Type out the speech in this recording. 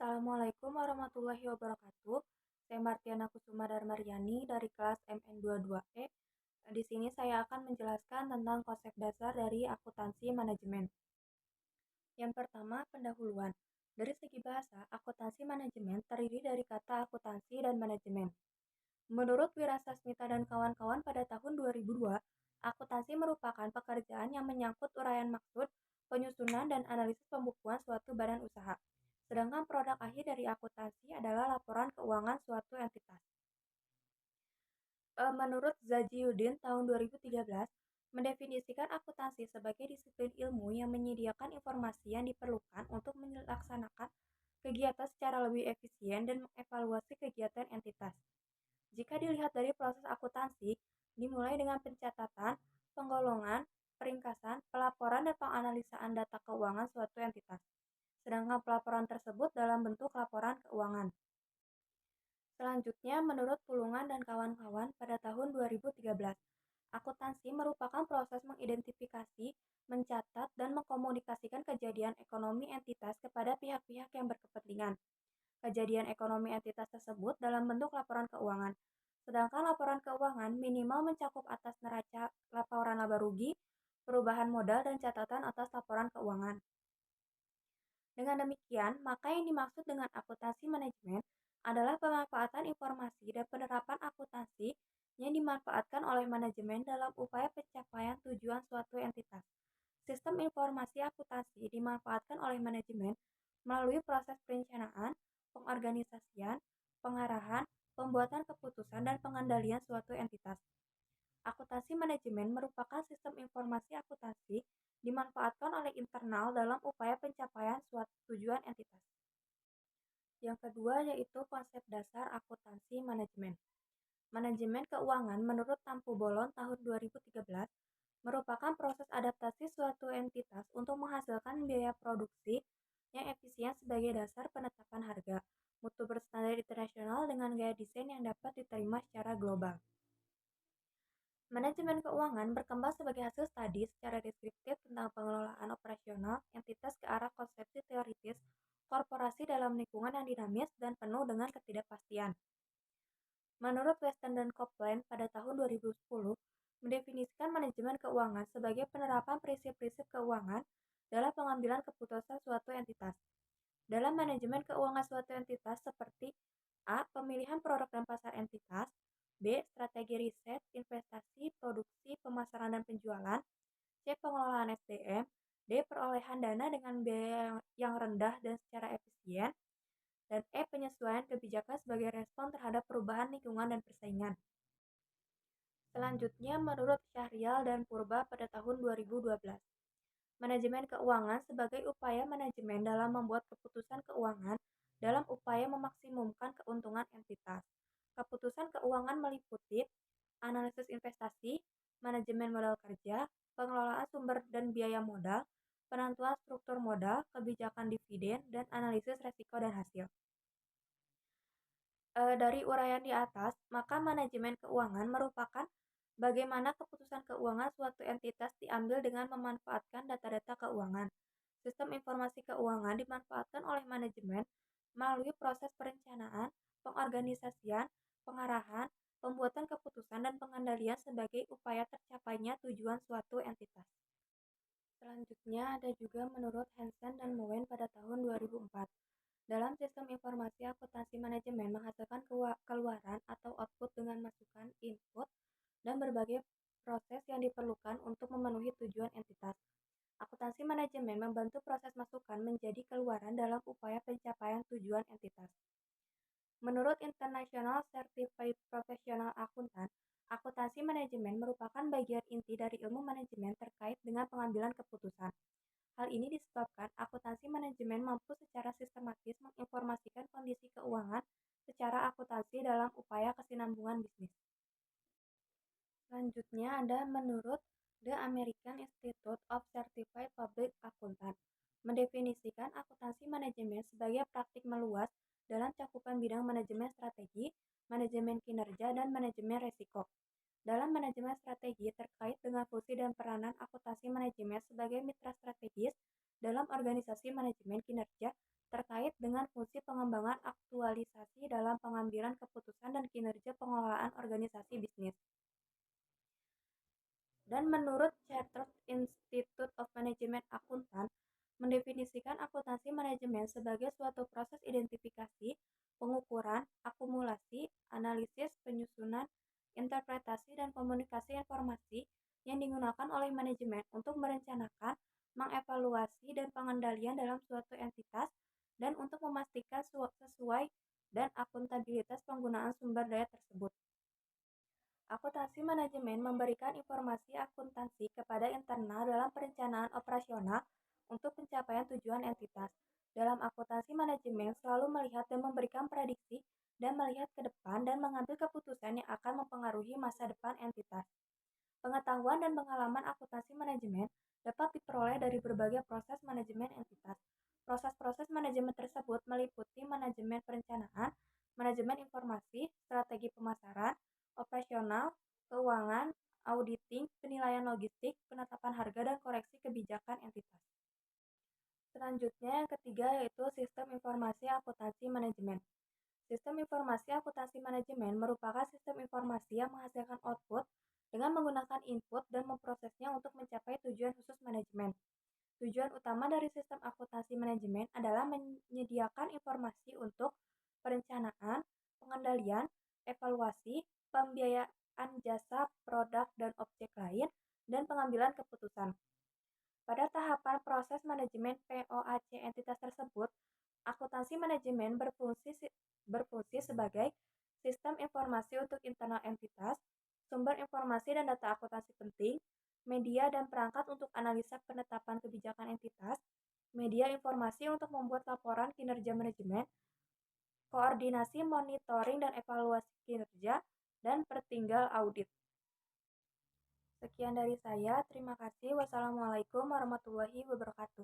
Assalamualaikum warahmatullahi wabarakatuh. Saya Martiana Kusuma Darmaryani dari kelas MN22E. Di sini saya akan menjelaskan tentang konsep dasar dari akuntansi manajemen. Yang pertama, pendahuluan. Dari segi bahasa, akuntansi manajemen terdiri dari kata akuntansi dan manajemen. Menurut Wirasasmita dan kawan-kawan pada tahun 2002, akuntansi merupakan pekerjaan yang menyangkut uraian maksud, penyusunan, dan analisis pembukuan suatu badan usaha. Sedangkan produk akhir dari akuntansi adalah laporan keuangan suatu entitas. Menurut Zajiuddin tahun 2013, mendefinisikan akuntansi sebagai disiplin ilmu yang menyediakan informasi yang diperlukan untuk melaksanakan kegiatan secara lebih efisien dan mengevaluasi kegiatan entitas. Jika dilihat dari proses akuntansi, dimulai dengan pencatatan, penggolongan, peringkasan, pelaporan, dan penganalisaan data keuangan suatu entitas. Sedangkan pelaporan tersebut dalam bentuk laporan keuangan. Selanjutnya, menurut Pulungan dan kawan-kawan pada tahun 2013, akuntansi merupakan proses mengidentifikasi, mencatat, dan mengkomunikasikan kejadian ekonomi entitas kepada pihak-pihak yang berkepentingan. Kejadian ekonomi entitas tersebut dalam bentuk laporan keuangan. Sedangkan laporan keuangan minimal mencakup atas neraca laporan laba rugi, perubahan modal, dan catatan atas laporan keuangan. Dengan demikian, maka yang dimaksud dengan akuntansi manajemen adalah pemanfaatan informasi dan penerapan akuntansi yang dimanfaatkan oleh manajemen dalam upaya pencapaian tujuan suatu entitas. Sistem informasi akuntansi dimanfaatkan oleh manajemen melalui proses perencanaan, pengorganisasian, pengarahan, pembuatan keputusan, dan pengendalian suatu entitas. Akuntansi manajemen merupakan sistem informasi akuntansi dimanfaatkan oleh internal dalam upaya pencapaian suatu tujuan entitas. Yang kedua yaitu konsep dasar akuntansi manajemen. Manajemen keuangan menurut Tampu Bolon tahun 2013 merupakan proses adaptasi suatu entitas untuk menghasilkan biaya produksi yang efisien sebagai dasar penetapan harga, mutu berstandar internasional dengan gaya desain yang dapat diterima secara global. Manajemen keuangan berkembang sebagai hasil studi secara deskriptif tentang pengelolaan operasional entitas ke arah konsepsi teoritis korporasi dalam lingkungan yang dinamis dan penuh dengan ketidakpastian. Menurut Weston dan Copeland pada tahun 2010, mendefinisikan manajemen keuangan sebagai penerapan prinsip-prinsip keuangan dalam pengambilan keputusan suatu entitas. Dalam manajemen keuangan suatu entitas seperti A. Pemilihan produk dan pasar entitas, B. Strategi riset, investasi, produksi, pemasaran dan penjualan, C. Pengelolaan SDM, D. Perolehan dana dengan biaya yang rendah dan secara efisien, dan E. Penyesuaian kebijakan sebagai respon terhadap perubahan lingkungan dan persaingan. Selanjutnya, menurut Syahrial dan Purba pada tahun 2012, manajemen keuangan sebagai upaya manajemen dalam membuat keputusan keuangan dalam upaya memaksimumkan keuntungan entitas. Keputusan keuangan meliputi analisis investasi, manajemen modal kerja, pengelolaan sumber dan biaya modal, penentuan struktur modal, kebijakan dividen, dan analisis resiko dan hasil. Dari uraian di atas, maka manajemen keuangan merupakan bagaimana keputusan keuangan suatu entitas diambil dengan memanfaatkan data-data keuangan. Sistem informasi keuangan dimanfaatkan oleh manajemen melalui proses perencanaan, pengorganisasian, pengarahan, pembuatan keputusan, dan pengendalian sebagai upaya tercapainya tujuan suatu entitas. Selanjutnya ada juga menurut Hansen dan Moen pada tahun 2004. Dalam sistem informasi akuntansi manajemen menghasilkan keluaran atau output dengan masukan, input, dan berbagai proses yang diperlukan untuk memenuhi tujuan entitas. Akuntansi manajemen membantu proses masukan menjadi keluaran dalam upaya pencapaian tujuan entitas. Menurut International Certified Professional Accountant, akuntansi manajemen merupakan bagian inti dari ilmu manajemen terkait dengan pengambilan keputusan. Hal ini disebabkan akuntansi manajemen mampu secara sistematis menginformasikan kondisi keuangan secara akuntansi dalam upaya kesinambungan bisnis. Selanjutnya ada menurut The American Institute of Certified Public Accountant, mendefinisikan akuntansi manajemen sebagai praktik meluas dalam cakupan bidang manajemen strategi, manajemen kinerja, dan manajemen resiko. Dalam manajemen strategi terkait dengan fungsi dan peranan akuntansi manajemen sebagai mitra strategis dalam organisasi manajemen kinerja terkait dengan fungsi pengembangan aktualisasi dalam pengambilan keputusan dan kinerja pengelolaan organisasi bisnis. Dan menurut Chartered Institute of Management Accountant, mendefinisikan akuntansi manajemen sebagai suatu proses identifikasi, pengukuran, akumulasi, analisis, penyusunan, interpretasi, dan komunikasi informasi yang digunakan oleh manajemen untuk merencanakan, mengevaluasi, dan pengendalian dalam suatu entitas dan untuk memastikan sesuai dan akuntabilitas penggunaan sumber daya tersebut. Akuntansi manajemen memberikan informasi akuntansi kepada internal dalam perencanaan operasional untuk pencapaian tujuan entitas. Dalam akuntansi manajemen selalu melihat dan memberikan prediksi dan melihat ke depan dan mengambil keputusan yang akan mempengaruhi masa depan entitas. Pengetahuan dan pengalaman akuntansi manajemen dapat diperoleh dari berbagai proses manajemen entitas. Proses-proses manajemen tersebut meliputi manajemen perencanaan, manajemen informasi, strategi pemasaran, operasional, keuangan, auditing, penilaian logistik, penetapan harga, dan koreksi kebijakan entitas. Selanjutnya yang ketiga yaitu sistem informasi akuntansi manajemen. Sistem informasi akuntansi manajemen merupakan sistem informasi yang menghasilkan output dengan menggunakan input dan memprosesnya untuk mencapai tujuan khusus manajemen. Tujuan utama dari sistem akuntansi manajemen adalah menyediakan informasi untuk perencanaan, pengendalian, evaluasi, pembiayaan jasa, produk, dan objek lain, dan pengambilan keputusan. Pada tahapan proses manajemen POAC entitas tersebut, akuntansi manajemen berfungsi sebagai sistem informasi untuk internal entitas, sumber informasi dan data akuntansi penting, media dan perangkat untuk analisa penetapan kebijakan entitas, media informasi untuk membuat laporan kinerja manajemen, koordinasi monitoring dan evaluasi kinerja, dan pertinggal audit. Sekian dari saya, terima kasih. Wassalamualaikum warahmatullahi wabarakatuh.